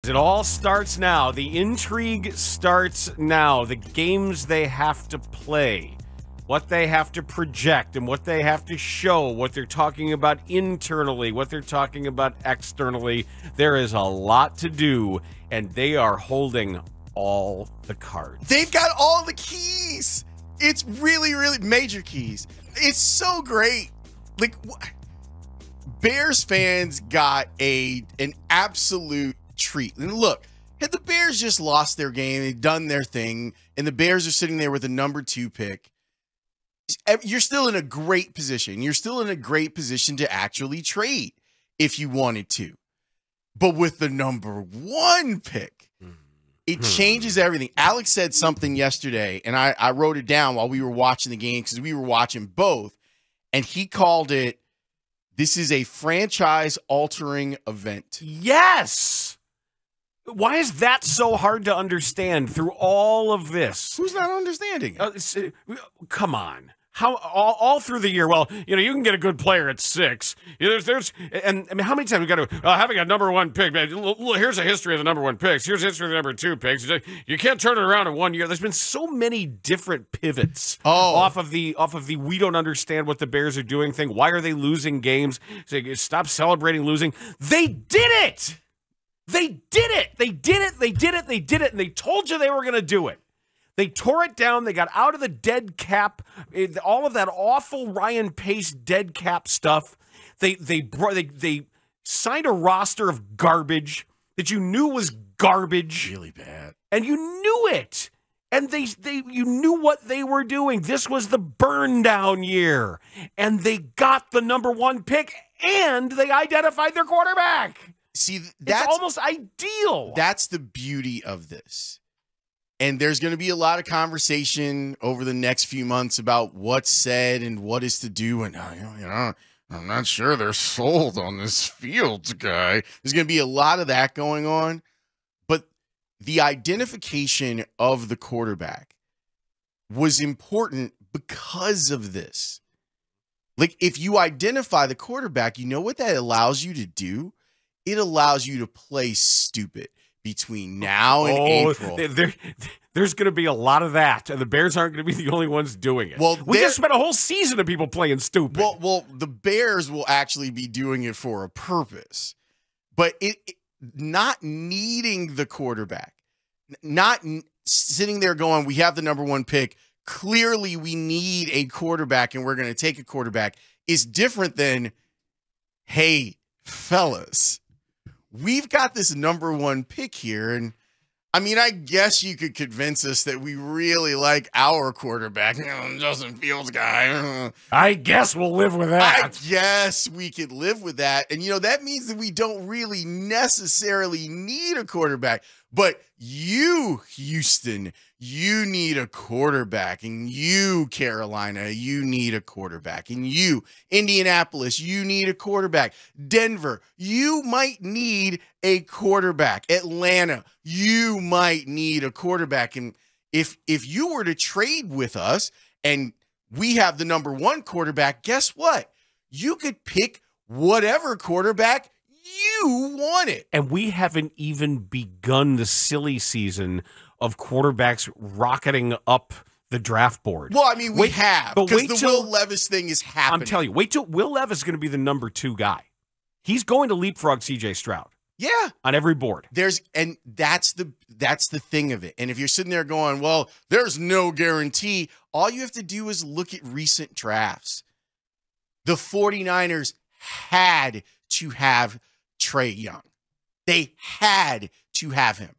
It all starts now. The intrigue starts now. The games they have to play, what they have to project and what they have to show, what they're talking about internally, what they're talking about externally. There is a lot to do, and they are holding all the cards. They've got all the keys. It's really, really major keys. It's so great. Like, Bears fans got an absolute treat. And look, had the Bears just lost their game, they've done their thing, and the Bears are sitting there with a number 2 pick, you're still in a great position. You're still in a great position to actually trade if you wanted to. But with the number 1 pick, it changes everything. Alex said something yesterday, and I wrote it down while we were watching the game because we were watching both, and he called it, this is a franchise-altering event. Yes! Why is that so hard to understand through all of this? Who's not understanding it? Come on. How all through the year? Well, you can get a good player at 6. And I mean, how many times we got to having a number 1 pick? Here's a history of the number 1 picks. Here's a history of the number 2 picks. You can't turn it around in 1 year. There's been so many different pivots off of the we don't understand what the Bears are doing thing. Why are they losing games? Stop celebrating losing. They did it. They did it. They did it. They did it. They did it. And they told you they were going to do it. They tore it down. They got out of the dead cap, all of that awful Ryan Pace dead cap stuff. They signed a roster of garbage that you knew was garbage, really bad, and you knew it. And you knew what they were doing. This was the burn down year, and they got the number 1 pick, and they identified their quarterback. See, that's it's almost ideal. That's the beauty of this. And there's going to be a lot of conversation over the next few months about what's said and what is to do. And, I'm not sure they're sold on this Fields guy. There's going to be a lot of that going on. But the identification of the quarterback was important because of this. Like, if you identify the quarterback, you know what that allows you to do? It allows you to play stupid between now and April. There's going to be a lot of that, and the Bears aren't going to be the only ones doing it. Well, we just spent a whole season of people playing stupid. Well, the Bears will actually be doing it for a purpose. But it not needing the quarterback, not sitting there going, we have the number 1 pick, clearly we need a quarterback and we're going to take a quarterback, is different than, hey, fellas, we've got this number 1 pick here, and I mean, I guess you could convince us that we really like our quarterback, Justin Fields guy. I guess we'll live with that. I guess we could live with that. And, that means that we don't really necessarily need a quarterback. But you, Houston, you need a quarterback. And you, Carolina, you need a quarterback. And you, Indianapolis, you need a quarterback. Denver, you might need a quarterback. Atlanta, you might need a quarterback. And if you were to trade with us and we have the number 1 quarterback, guess what? You could pick whatever quarterback you wanted. And we haven't even begun the silly season of quarterbacks rocketing up the draft board. Well, I mean, we have, because the till, Will Levis thing is happening. I'm telling you, wait till Will Levis is going to be the number 2 guy. He's going to leapfrog C.J. Stroud. Yeah, on every board. That's the thing of it. And if you're sitting there going, well, there's no guarantee, all you have to do is look at recent drafts. The 49ers had to have Trey Young. They had to have him.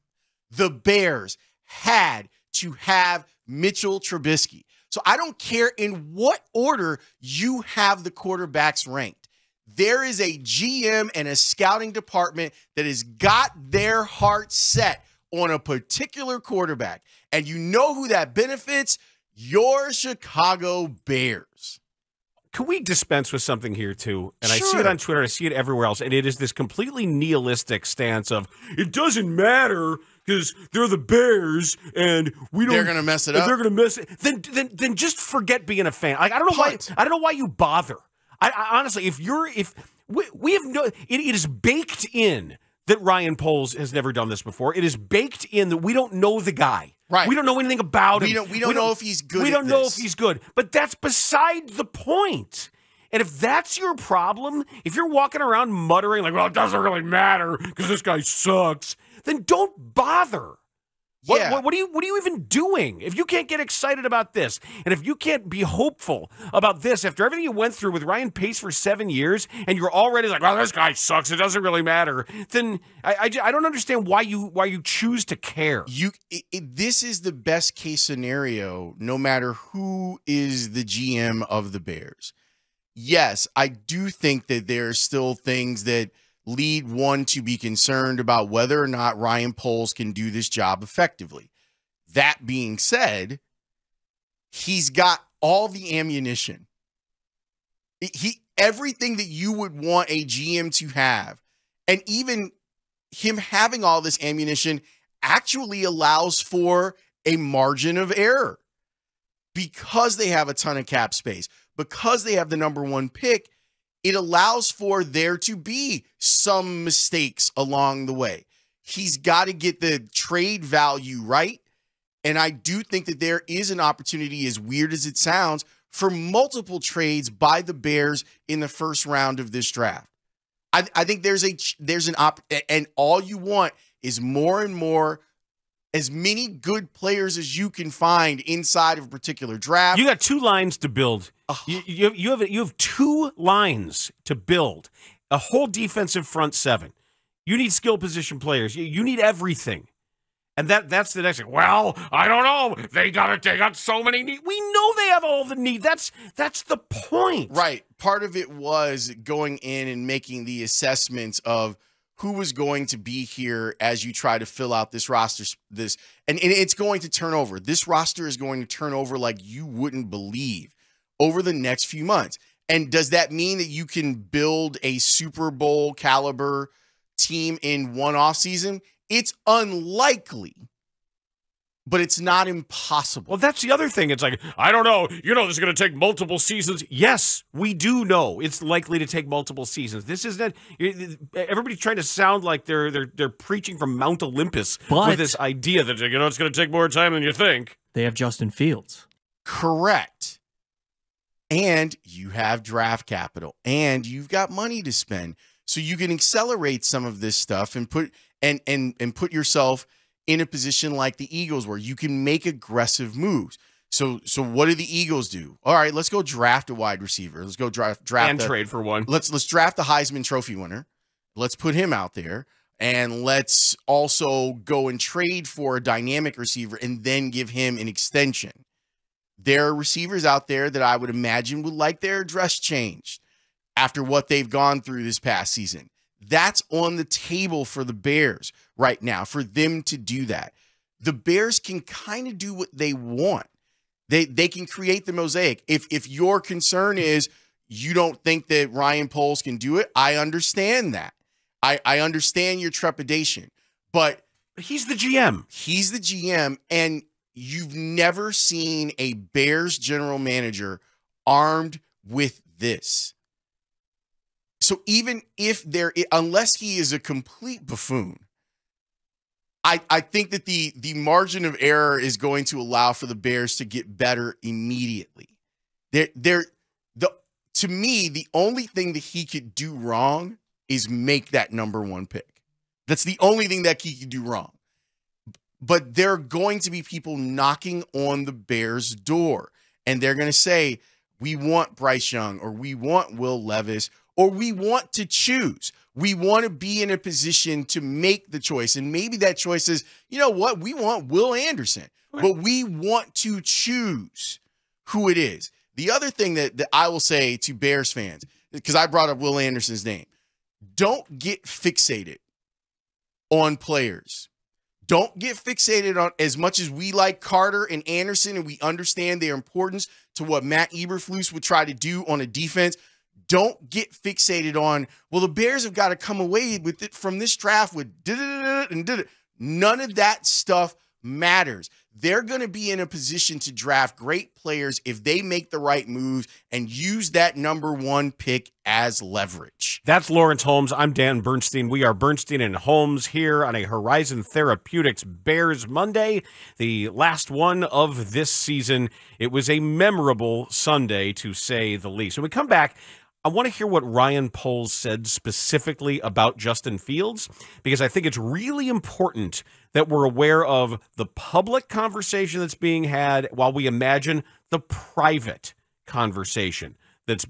The Bears had to have Mitchell Trubisky. So I don't care in what order you have the quarterbacks ranked. There is a GM and a scouting department that has got their heart set on a particular quarterback. And you know who that benefits? Your Chicago Bears. Can we dispense with something here, too? And Sure. I see it on Twitter. I see it everywhere else. And it is this completely nihilistic stance of, it doesn't matter because they're the Bears and we don't. They're going to mess it up. They're going to mess it. Then just forget being a fan. Like, I don't know why you bother. I honestly, we have no, it is baked in that Ryan Poles has never done this before. It is baked in that we don't know the guy. Right. We don't know anything about him. We don't know if he's good. We don't know if he's good. But that's beside the point. And if that's your problem, if you're walking around muttering like, well, it doesn't really matter because this guy sucks, then don't bother. What are you even doing? If you can't get excited about this, and if you can't be hopeful about this after everything you went through with Ryan Pace for 7 years, and you're already like, well, this guy sucks, it doesn't really matter, then I don't understand why you choose to care. This is the best case scenario, no matter who is the GM of the Bears. Yes, I do think that there are still things that lead one to be concerned about whether or not Ryan Poles can do this job effectively. That being said, he's got all the ammunition. Everything that you would want a GM to have, and even him having all this ammunition actually allows for a margin of error because they have a ton of cap space, because they have the number 1 pick. It allows for there to be some mistakes along the way. He's got to get the trade value right. And I do think that there is an opportunity, as weird as it sounds, for multiple trades by the Bears in the first round of this draft. I think there's an and all you want is more and more, as many good players as you can find inside of a particular draft. You got 2 lines to build. You have 2 lines to build. A whole defensive front 7. You need skill position players. You need everything. And that's the next thing. Well, I don't know. They got so many needs. We know they have all the need. That's the point. Right. Part of it was going in and making the assessments of who was going to be here as you try to fill out this roster. And it's going to turn over. This roster is going to turn over like you wouldn't believe over the next few months. And does that mean that you can build a Super Bowl caliber team in one offseason? It's unlikely, but it's not impossible. Well, that's the other thing. It's like, I don't know. This is going to take multiple seasons. Yes, we do know it's likely to take multiple seasons. This is not. Everybody's trying to sound like they're preaching from Mount Olympus with this idea that it's going to take more time than you think. They have Justin Fields. Correct. And you have draft capital, and you've got money to spend, so you can accelerate some of this stuff and put put yourself in a position like the Eagles where you can make aggressive moves. So what do the Eagles do? All right, let's go draft a wide receiver. Let's go draft and trade for one. Let's draft the Heisman Trophy winner. Let's put him out there, and let's also go and trade for a dynamic receiver and then give him an extension. There are receivers out there that I would imagine would like their address changed after what they've gone through this past season. That's on the table for the Bears right now, for them to do that. The Bears can kind of do what they want. They can create the mosaic. If your concern is you don't think that Ryan Poles can do it, I understand that. I understand your trepidation. But he's the GM. He's the GM, and you've never seen a Bears general manager armed with this. So even if unless he is a complete buffoon, I think that the margin of error is going to allow for the Bears to get better immediately. To me, the only thing that he could do wrong is make that number 1 pick. That's the only thing that he could do wrong. But there are going to be people knocking on the Bears' door, and they're going to say, we want Bryce Young, or we want Will Levis, or we want to choose. We want to be in a position to make the choice. And maybe that choice is, you know what? We want Will Anderson, but we want to choose who it is. The other thing that I will say to Bears fans, because I brought up Will Anderson's name, don't get fixated on players. Don't get fixated on, as much as we like Carter and Anderson and we understand their importance to what Matt Eberflus would try to do on a defense. Don't get fixated on, well, the Bears have got to come away with it from this draft with none of that stuff matters. They're going to be in a position to draft great players if they make the right moves and use that number 1 pick as leverage. That's Lawrence Holmes. I'm Dan Bernstein. We are Bernstein and Holmes here on a Horizon Therapeutics Bears Monday, the last one of this season. It was a memorable Sunday, to say the least. When we come back, I want to hear what Ryan Poles said specifically about Justin Fields, because I think it's really important that we're aware of the public conversation that's being had while we imagine the private conversation that's